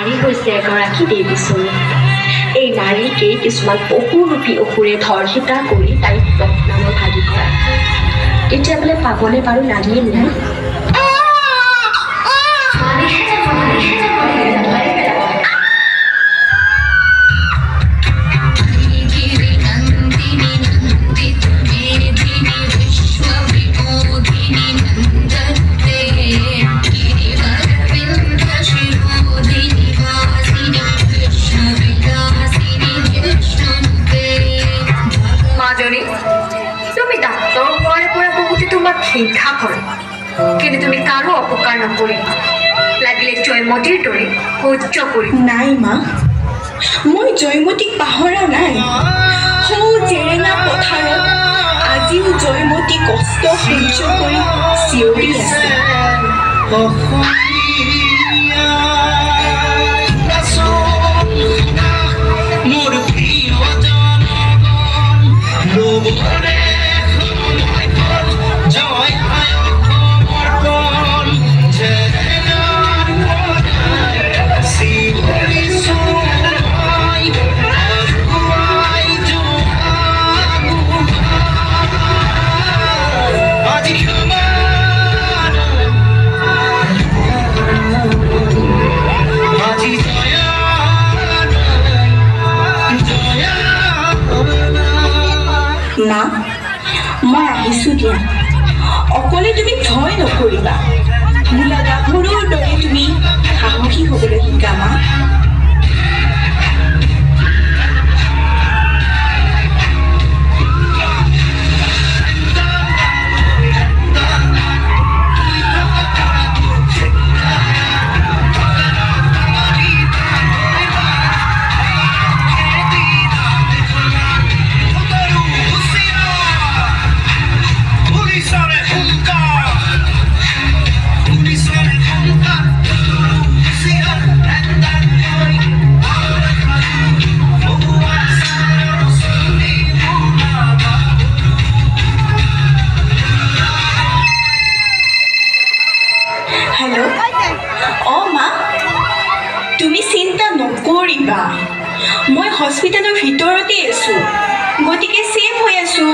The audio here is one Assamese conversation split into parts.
নাৰী হৈছে এগৰাকী দেৱী স্বৰূপ। এই নাৰীকে কিছুমান পশুৰূপী অসুৰে ধৰ্ষিতা কৰি তাইক বদনামৰ ভাগি কৰা। এতিয়া বোলে পাবনে বাৰু নাৰীয়ে ন্যায়? হিংসা কৰে, কিন্তু তুমি কাৰো অপকাৰ নকৰিবা। লাগিলে জয়মতীৰ দৰে সহ্য কৰি। নাই মা, মই জয়মতীক পাহৰা নাই। সৌ জেৰেঙা পথাৰত আজিও জয়মতী কষ্ট সহ্য কৰি চিঞৰি আছে। মা, মই আহিছোঁ দিয়া। অকলে তুমি ভয় নকৰিবা। মূলা গাভৰুৰ দৰে তুমি সাহসী হ'বলৈ শিকা মা। হেল্ল', অঁ মা, তুমি চিন্তা নকৰিবা। মই হস্পিটেলৰ ভিতৰতে আছোঁ, গতিকে ছেফ হৈ আছোঁ।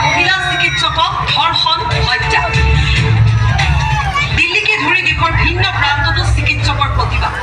মহিলা চিকিৎসকক ধৰ্ষণ, হত্যা। দিল্লীকে ধৰি দেশৰ ভিন্ন প্ৰান্ততো চিকিৎসকৰ প্ৰতিবাদ।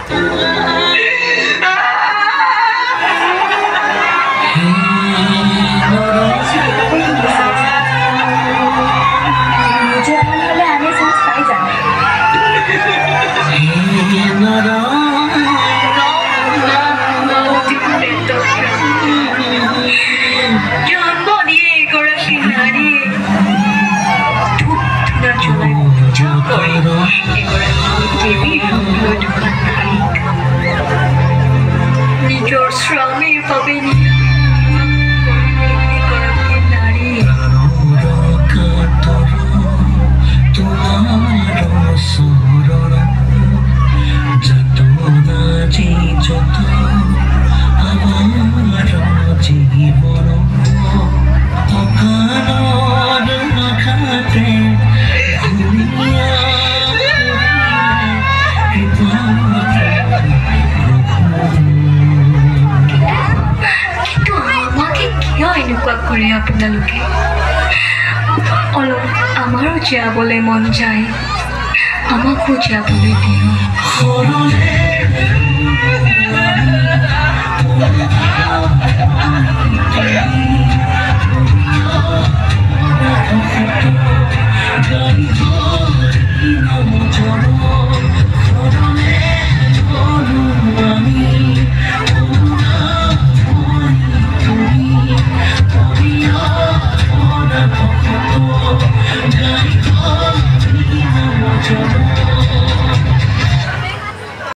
নিজৰ স্বামীৰ বাবে এনেকুৱা কৰে আপোনালোকে। অলপ আমাৰো জীয়াবলৈ মন যায়, আমাকো জীয়াবলৈ দিয়ক।